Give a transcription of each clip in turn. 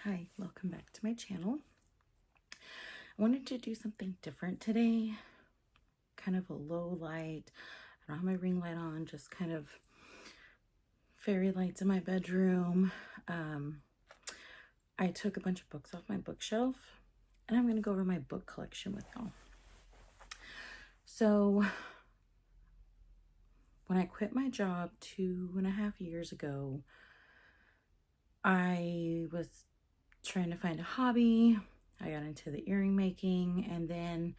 Hi, welcome back to my channel. I wanted to do something different today, kind of a low light. I don't have my ring light on, just kind of fairy lights in my bedroom. I took a bunch of books off my bookshelf and I'm going to go over my book collection with y'all. So when I quit my job 2.5 years ago, I was trying to find a hobby. I got into the earring making and then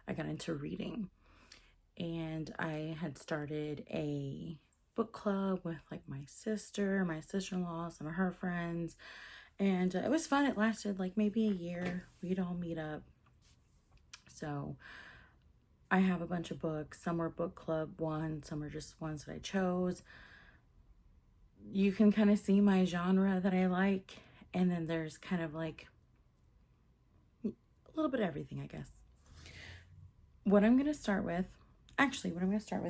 I got into reading. And I had started a book club with like my sister-in-law, some of her friends. And it was fun. It lasted like maybe a year. We'd all meet up. So I have a bunch of books. Some are book club ones, some are just ones that I chose. You can kind of see my genre that I like. And then there's kind of like a little bit of everything, I guess. What I'm going to start with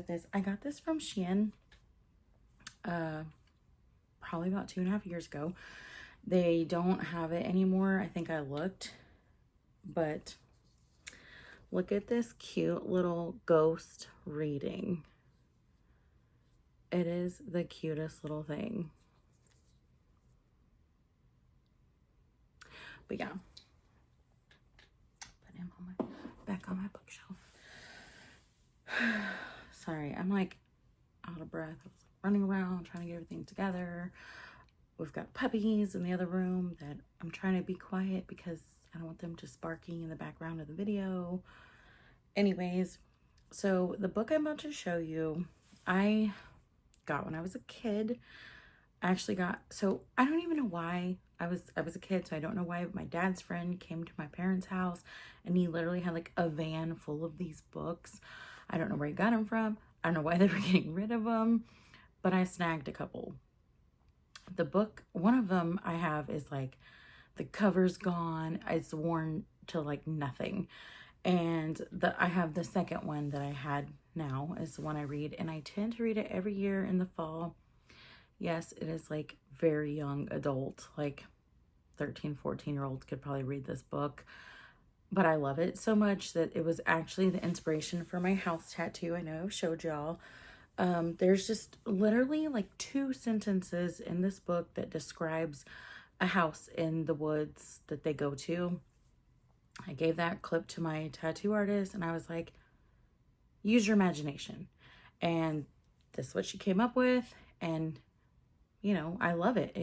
is I got this from Shein probably about 2.5 years ago. They don't have it anymore. I think I looked, but look at this cute little ghost reading. It is the cutest little thing. But yeah, put him on back on my bookshelf. Sorry, I'm like out of breath. I was running around trying to get everything together. We've got puppies in the other room that I'm trying to be quiet because I don't want them just barking in the background of the video. Anyways, so the book I'm about to show you, I got when I was a kid. I don't even know why. I was a kid, so I don't know why, but my dad's friend came to my parents' house and he literally had like a van full of these books. I don't know where he got them from. I don't know why they were getting rid of them, but I snagged a couple. The book, one of them I have is like the cover's gone. It's worn to like nothing. And I have the second one that I had now is the one I read, and I tend to read it every year in the fall. Yes, it is like very young adult, like 13, 14-year-olds could probably read this book. But I love it so much that it was actually the inspiration for my house tattoo. I know I've showed y'all. There's just literally like 2 sentences in this book that describes a house in the woods that they go to. I gave that clip to my tattoo artist and I was like, use your imagination. And this is what she came up with. And, you know, I love it.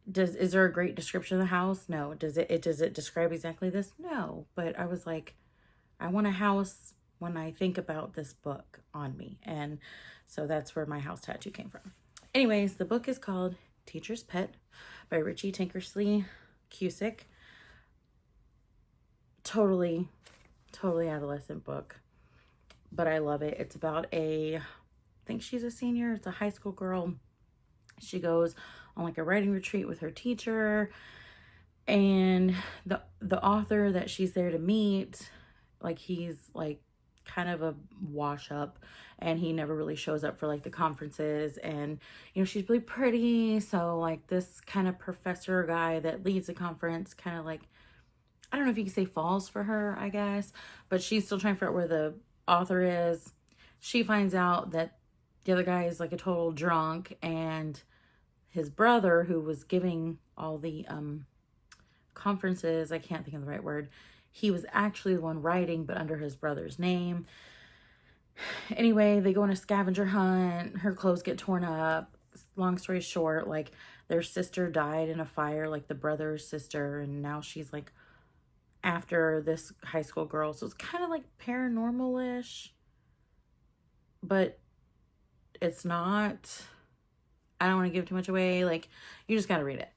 Is there a great description of the house? No. Does it describe exactly this? No. But I was like, I want a house when I think about this book on me. And so that's where my house tattoo came from. Anyways, the book is called Teacher's Pet by Richie Tankersley Cusick. Totally adolescent book, but I love it. It's about I think she's a senior. It's a high school girl. She goes on like a writing retreat with her teacher, and the author that she's there to meet, like he's like kind of a wash up and he never really shows up for like the conferences. And you know, she's really pretty, so like this kind of professor guy that leads the conference kind of like, I don't know if you can say falls for her, I guess, but she's still trying to figure out where the author is. She finds out that the other guy is like a total drunk, and his brother, who was giving all the conferences, I can't think of the right word, he was actually the one writing, but under his brother's name. Anyway, they go on a scavenger hunt. Her clothes get torn up. Long story short, like their sister died in a fire, like the brother's sister, and now she's like after this high school girl. So it's kind of like paranormal-ish, but it's not. I don't want to give too much away. Like, you just got to read it.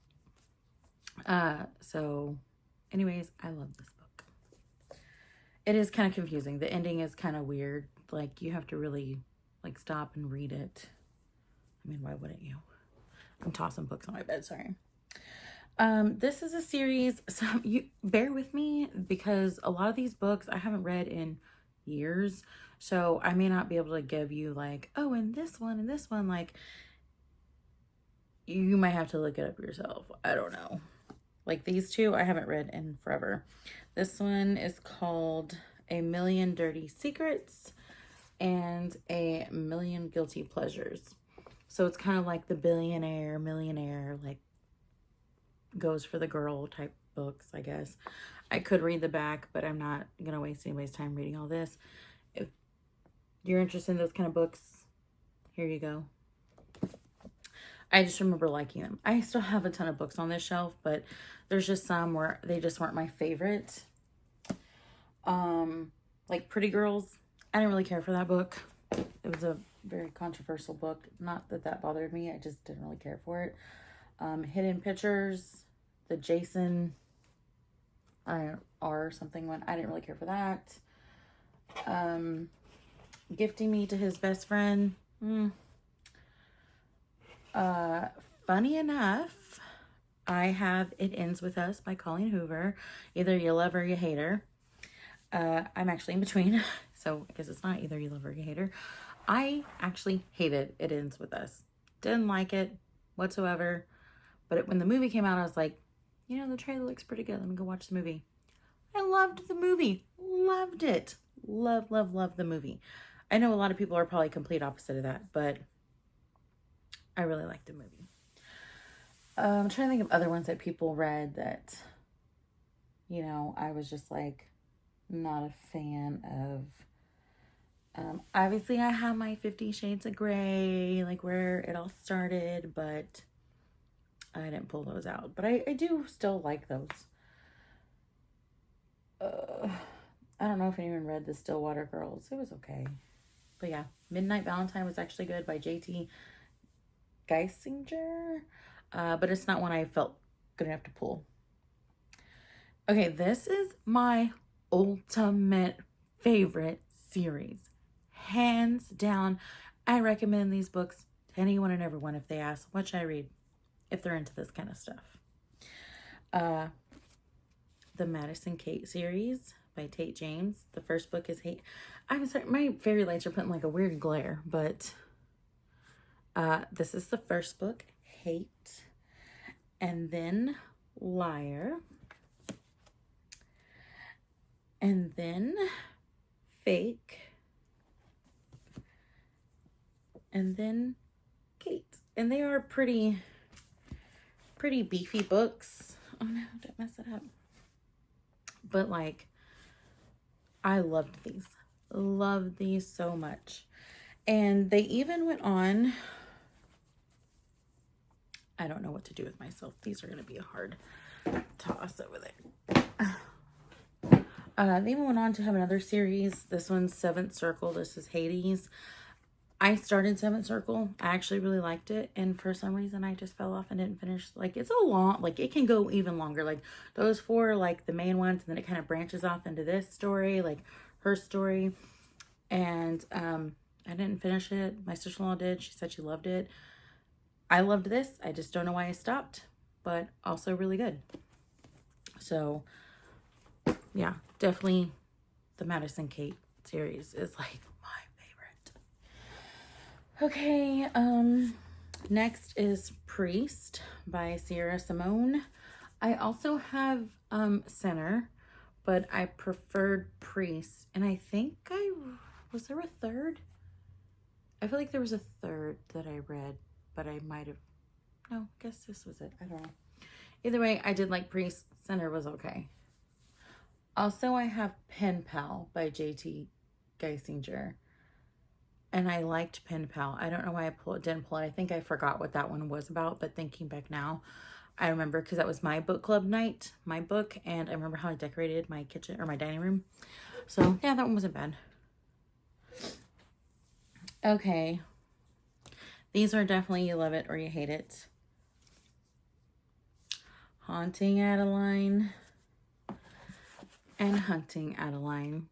So anyways, I love this book. It is kind of confusing. The ending is kind of weird. Like, you have to really like stop and read it. I mean, why wouldn't you? I'm tossing books on my bed, sorry. This is a series, so you bear with me because a lot of these books I haven't read in years, so I may not be able to give you like, oh, and this one, like, you might have to look it up yourself. I don't know. Like these two, I haven't read in forever. This one is called A Million Dirty Secrets and A Million Guilty Pleasures. So it's kind of like the billionaire, millionaire, like goes for the girl type books, I guess. I could read the back, but I'm not going to waste anybody's time reading all this. If you're interested in those kind of books, here you go. I just remember liking them. I still have a ton of books on this shelf, but there's just some where they just weren't my favorite. Like Pretty Girls. I didn't really care for that book. It was a very controversial book. Not that that bothered me. I just didn't really care for it. Hidden Pictures, the Jason R something one. I didn't really care for that. Gifting Me to His Best Friend. Funny enough, I have It Ends With Us by Colleen Hoover. Either you love her or you hate her. I'm actually in between, so I guess it's not either you love her or you hate her. I actually hated It Ends With Us. Didn't like it whatsoever. But when the movie came out, I was like, you know, the trailer looks pretty good. Let me go watch the movie. I loved the movie. Loved it. Love the movie. I know a lot of people are probably complete opposite of that, but I really liked the movie. I'm trying to think of other ones that people read that, you know, I was just like not a fan of. Obviously, I have my 50 Shades of Grey, like where it all started, but I didn't pull those out. But I do still like those. I don't know if anyone read The Stillwater Girls. It was okay. But yeah, Midnight Valentine was actually good by J.T. Geisinger. But it's not one I felt good enough to pull. Okay, this is my ultimate favorite series. Hands down, I recommend these books to anyone and everyone if they ask, what should I read? If they're into this kind of stuff. The Madison Kate series by Tate James. The first book is Hate. I'm sorry, my fairy lights are putting like a weird glare, but this is the first book, Hate. And then Liar. And then Fake. And then Kate. And they are pretty beefy books. Oh no, don't mess it up. But like, I loved these. Loved these so much. And they even went on. I don't know what to do with myself. These are going to be a hard toss over there. They even went on to have another series. This one's Seventh Circle. This is Hades. I started Seventh Circle. I actually really liked it. And for some reason, I just fell off and didn't finish. Like, it's a long, like, it can go even longer. Like, those four are, like, the main ones. And then it kind of branches off into this story, like, her story. And I didn't finish it. My sister-in-law did. She said she loved it. I loved this. I just don't know why I stopped. But also really good. So, yeah, definitely the Madison Kate series is, like, okay, next is Priest by Sierra Simone. I also have Sinner, but I preferred Priest. And I think was there a third? I feel like there was a third that I read, but I might have, no, I guess this was it. I don't know. Either way, I did like Priest. Sinner was okay. Also, I have Pen Pal by J.T. Geisinger. And I liked Pen Pal. I don't know why I didn't pull it. I think I forgot what that one was about. But thinking back now, I remember because that was my book club night, my book. And I remember how I decorated my kitchen or my dining room. So, yeah, that one wasn't bad. Okay. These are definitely you love it or you hate it. Haunting Adeline and Hunting Adeline.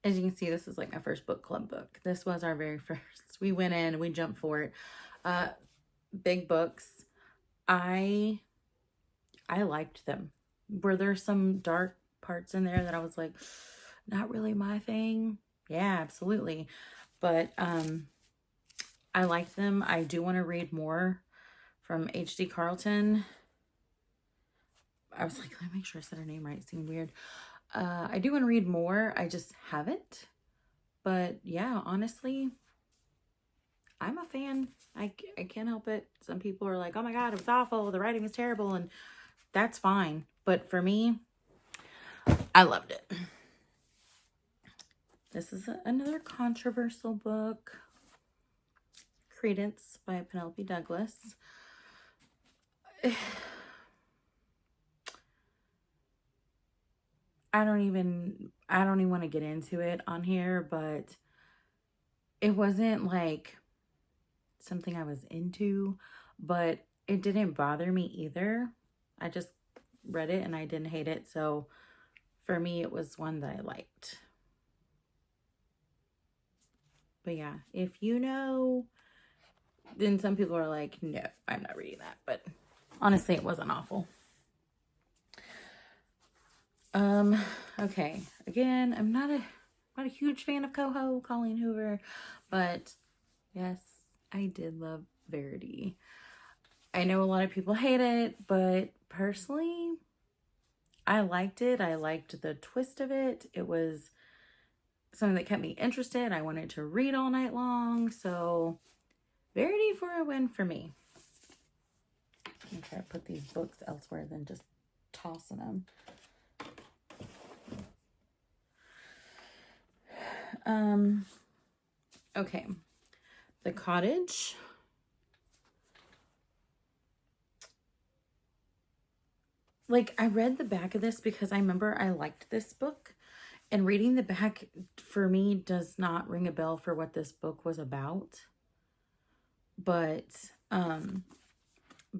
As you can see, this is like my first book club book. This was our very first. We went in, we jumped for it. Big books. I liked them. Were there some dark parts in there that I was like, not really my thing? Yeah, absolutely. But I liked them. I do want to read more from H.D. Carlton. I was like, let me make sure I said her name right. It seemed weird. I do want to read more. I just haven't. But yeah, honestly, I'm a fan. I can't help it. Some people are like, oh my God, it was awful. The writing was terrible. And that's fine. But for me, I loved it. This is another controversial book. Credence by Penelope Douglas. I don't even want to get into it on here, but it wasn't like something I was into, but it didn't bother me either. I just read it and I didn't hate it. So for me, it was one that I liked. But yeah, if you know, then some people are like, no, I'm not reading that. But honestly, it wasn't awful. Okay. Again, I'm not a huge fan of Coho, Colleen Hoover, but yes, I did love Verity. I know a lot of people hate it, but personally, I liked it. I liked the twist of it. It was something that kept me interested. I wanted to read all night long. So Verity for a win for me. I'm going to try to put these books elsewhere than just tossing them. Okay. The Cottage. Like, I read the back of this because I remember I liked this book. And reading the back, for me, does not ring a bell for what this book was about. But,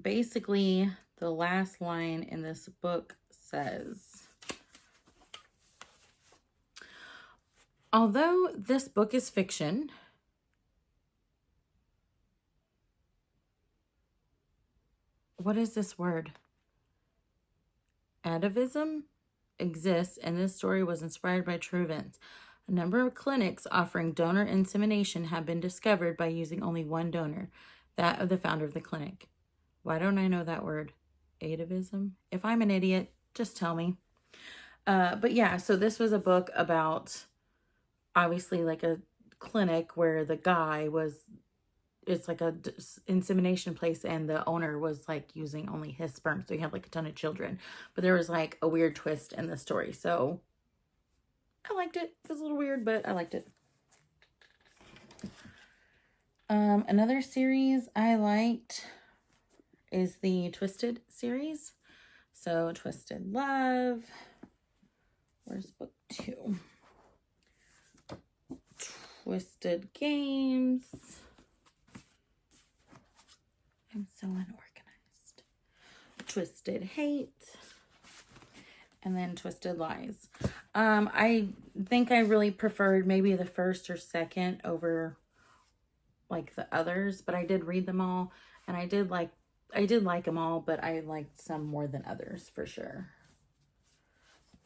basically, the last line in this book says, although this book is fiction, what is this word? Atavism exists, and this story was inspired by true events. A number of clinics offering donor insemination have been discovered by using only one donor, that of the founder of the clinic. Why don't I know that word? Atavism? If I'm an idiot, just tell me. But yeah, so this was a book about, obviously, like a clinic where the guy was, it's like a insemination place, and the owner was like using only his sperm, so he had like a ton of children. But there was like a weird twist in the story, so I liked it. It was a little weird, but I liked it. Another series I liked is the Twisted series. So Twisted Love. Where's book 2? Twisted Games. I'm so unorganized. Twisted Hate. And then Twisted Lies. I think I really preferred maybe the first or second over like the others, but I did read them all, and I did like them all, but I liked some more than others for sure.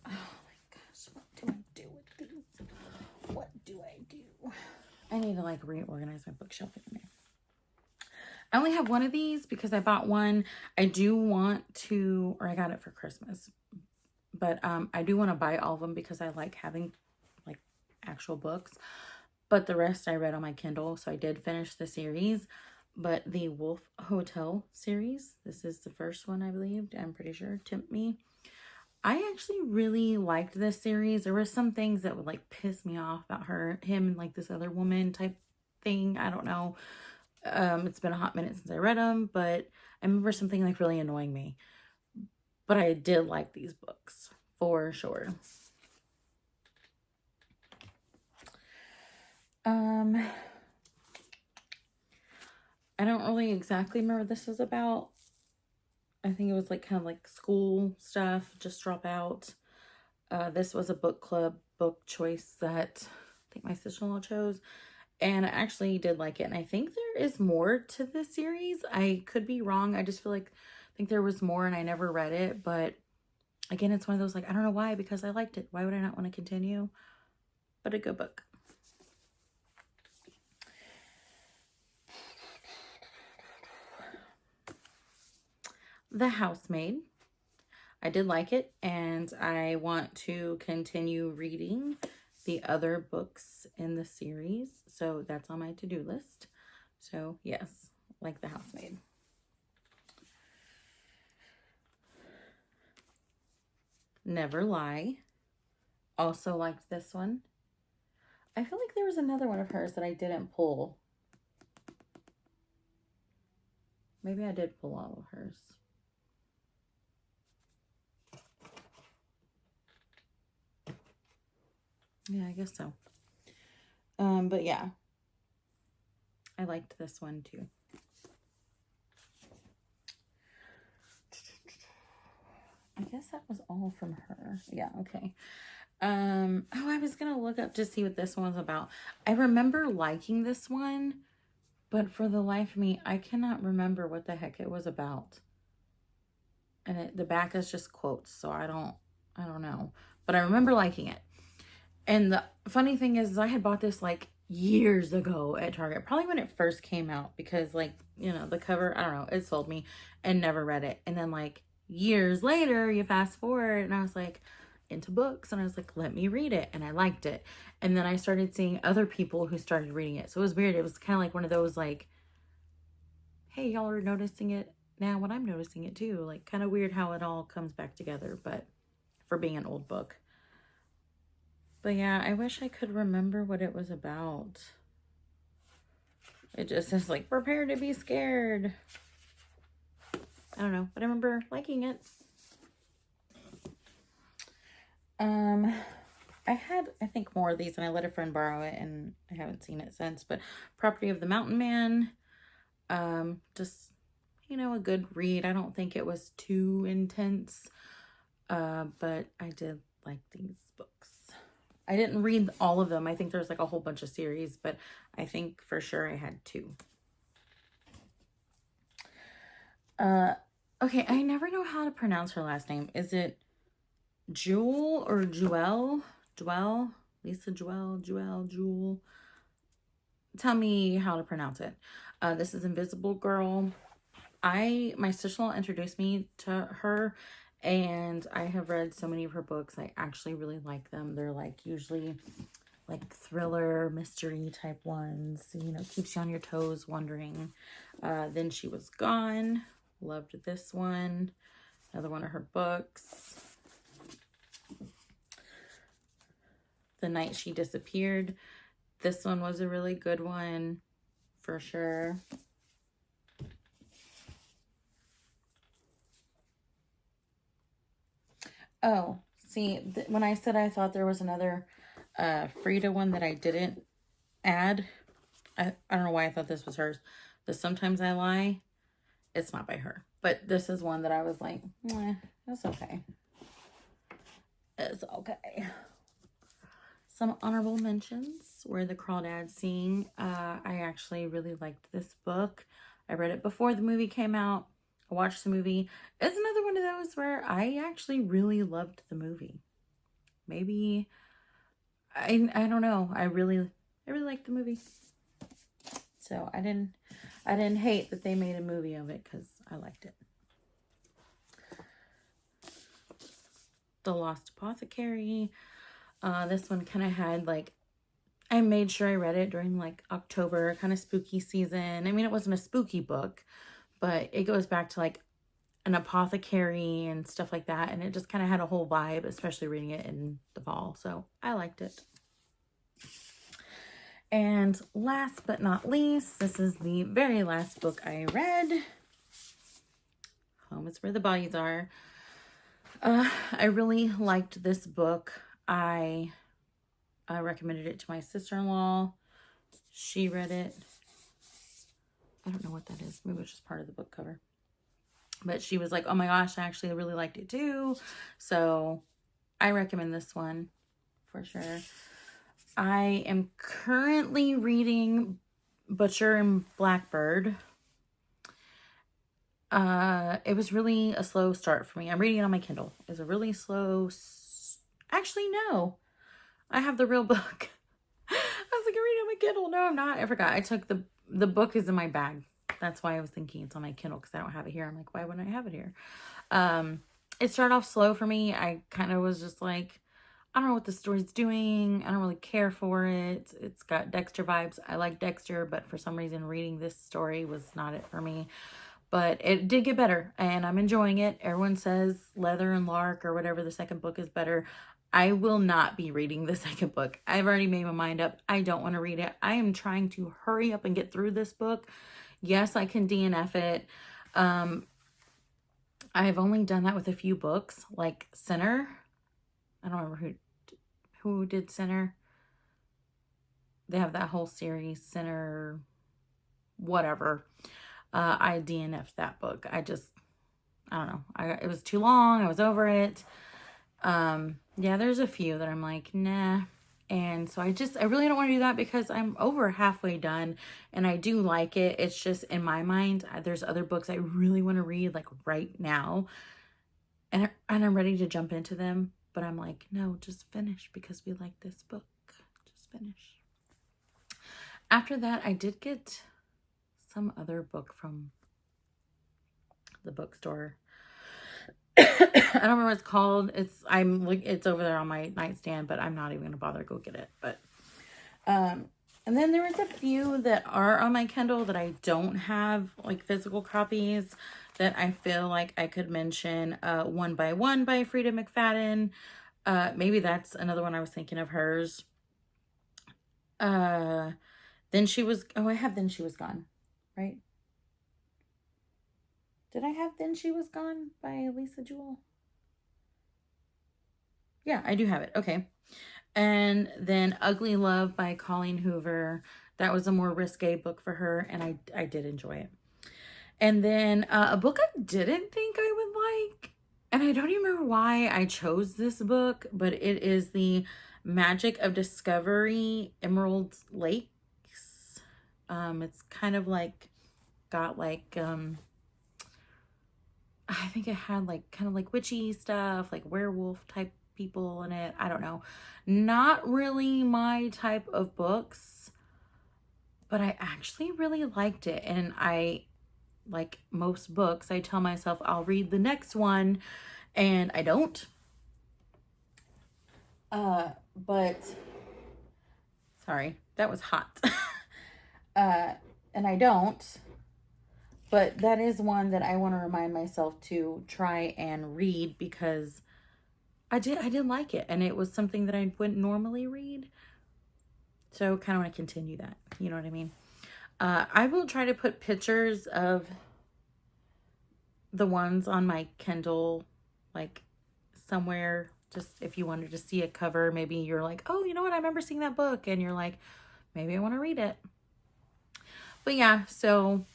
Oh my gosh, what do I do with these? What do I do? I need to like reorganize my bookshelf in there. I only have one of these because I bought one. I do want to, or I got it for Christmas, but I do want to buy all of them because I like having like actual books. But the rest I read on my Kindle, so I did finish the series. But the Wolf Hotel series, this is the first one, I believe. I'm pretty sure. Tempt Me. I actually really liked this series. There were some things that would like piss me off about him and like this other woman type thing. I don't know. It's been a hot minute since I read them, but I remember something like really annoying me. But I did like these books for sure. I don't really exactly remember what this is about. I think it was like kind of like school stuff, just drop out. This was a book club book choice that I think my sister-in-law chose, and I actually did like it. And I think there is more to this series. I could be wrong. I just feel like I think there was more and I never read it, but again, it's one of those like, I don't know why, because I liked it. Why would I not want to continue? But a good book. The Housemaid. I did like it, and I want to continue reading the other books in the series. So that's on my to-do list. So yes, like The Housemaid. Never Lie. Also liked this one. I feel like there was another one of hers that I didn't pull. Maybe I did pull all of hers. Yeah, I guess so. But yeah, I liked this one too. I guess that was all from her. Yeah, okay. Oh, I was gonna look up to see what this one was about. I remember liking this one, but for the life of me, I cannot remember what the heck it was about. And the back is just quotes, so I don't know. But I remember liking it. And the funny thing is I had bought this like years ago at Target, probably when it first came out, because like, you know, the cover, I don't know, it sold me, and never read it. And then like years later, you fast forward, and I was like into books, and I was like, let me read it, and I liked it. And then I started seeing other people who started reading it. So it was weird. It was kind of like one of those like, hey, y'all are noticing it now when I'm noticing it too. Like kind of weird how it all comes back together, but for being an old book. But yeah, I wish I could remember what it was about. It just says like, prepare to be scared. I don't know, but I remember liking it. I had, I think, more of these, and I let a friend borrow it, and I haven't seen it since. But Property of the Mountain Man, just, you know, a good read. I don't think it was too intense, but I did like these books. I didn't read all of them. I think there's like a whole bunch of series, but I think for sure I had 2. Okay, I never know how to pronounce her last name. Is it Jewel or Jewel? Jewel? Lisa Jewel? Jewel? Tell me how to pronounce it. This is Invisible Girl. My sister-in-law introduced me to her, and I have read so many of her books. I actually really like them. They're like usually like thriller, mystery type ones. You know, keeps you on your toes wondering. Then She Was Gone. Loved this one. Another one of her books. The Night She Disappeared. This one was a really good one, for sure. Oh, see, when I said I thought there was another Frida one that I didn't add, I don't know why I thought this was hers. But Sometimes I Lie. It's not by her. But this is one that I was like, that's okay. It's okay. Some honorable mentions. Where the Crawdads Sing. I actually really liked this book. I read it before the movie came out. I watched the movie. It's another one of those where I actually really loved the movie. Maybe, I don't know. I really liked the movie. So I didn't hate that they made a movie of it, because I liked it. The Lost Apothecary. This one kind of had like, I made sure I read it during like October, kind of spooky season. I mean, it wasn't a spooky book, but it goes back to like an apothecary and stuff like that. And it just kind of had a whole vibe, especially reading it in the fall. So I liked it. And last but not least, this is the very last book I read. Home is Where the Bodies Are. I really liked this book. I recommended it to my sister-in-law. She read it. I don't know what that is. Maybe it's just part of the book cover. But she was like, oh my gosh, I actually really liked it too. So I recommend this one for sure. I am currently reading Butcher and Blackbird. It was really a slow start for me. I'm reading it on my Kindle. It's a really slow... Actually, no. I have the real book. I was like, I'm reading on my Kindle. No, I'm not. I forgot. I took the book is in my bag. That's why I was thinking it's on my Kindle, because I don't have it here. I'm like, why wouldn't I have it here? It started off slow for me. I kind of was just like, I don't know what the story's doing. I don't really care for it. It's got Dexter vibes. I like Dexter, but for some reason reading this story was not it for me. But it did get better, and I'm enjoying it. Everyone says Leather and Lark or whatever, the second book, is better. I will not be reading the second book. I've already made my mind up. I don't want to read it. I am trying to hurry up and get through this book. Yes, I can DNF it. I've only done that with a few books, like Sinner. I don't remember who did Sinner. They have that whole series, Sinner, whatever. I DNF'd that book. I don't know. It was too long. I was over it. Yeah, there's a few that I'm like, nah. And so I really don't want to do that, because I'm over halfway done and I do like it. It's just in my mind, there's other books I really want to read like right now. And I'm ready to jump into them. But I'm like, no, just finish, because we like this book. Just finish. After that, I did get some other book from the bookstore. I don't remember what it's called. It's over there on my nightstand, but I'm not even gonna bother to go get it. But and then there was a few that are on my Kindle that I don't have like physical copies that I feel like I could mention. One by One by Frida McFadden. Maybe that's another one I was thinking of hers. Then She Was, I have Then She Was Gone, right? Did I have Then She Was Gone by Lisa Jewell? Yeah, I do have it. Okay. And then Ugly Love by Colleen Hoover. That was a more risque book for her, and I did enjoy it. And then a book I didn't think I would like, and I don't even remember why I chose this book, but it is The Magic of Discovery, Emerald Lakes. It's kind of like, got like, I think it had like kind of like witchy stuff, like werewolf type people in it. I don't know. Not really my type of books, but I actually really liked it. And like most books, I tell myself I'll read the next one, and I don't. But sorry, that was hot. And I don't. But that is one that I want to remind myself to try and read, because I did like it, and it was something that I wouldn't normally read. So kind of want to continue that. You know what I mean? I will try to put pictures of the ones on my Kindle, like somewhere, just if you wanted to see a cover. Maybe you're like, oh, you know what? I remember seeing that book, and you're like, maybe I want to read it. But yeah, so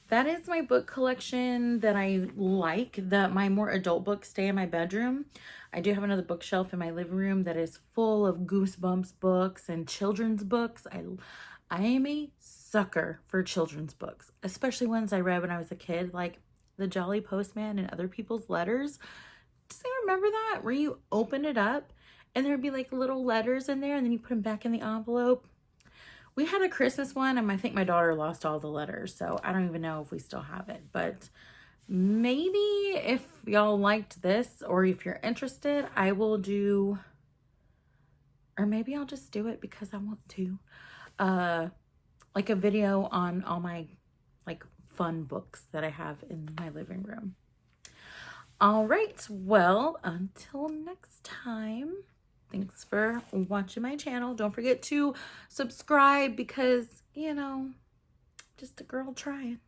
that is my book collection that I like. My more adult books stay in my bedroom. I do have another bookshelf in my living room that is full of Goosebumps books and children's books. I am a sucker for children's books, especially ones I read when I was a kid, like The Jolly Postman and Other People's Letters. Does anyone remember that? Where you open it up and there'd be like little letters in there, and then you put them back in the envelope. We had a Christmas one, and I think my daughter lost all the letters, so I don't even know if we still have it. But maybe if y'all liked this, or if you're interested, I will do, or maybe I'll just do it because I want to, like a video on all my like fun books that I have in my living room. All right, well, until next time. Thanks for watching my channel. Don't forget to subscribe, because, you know, just a girl trying.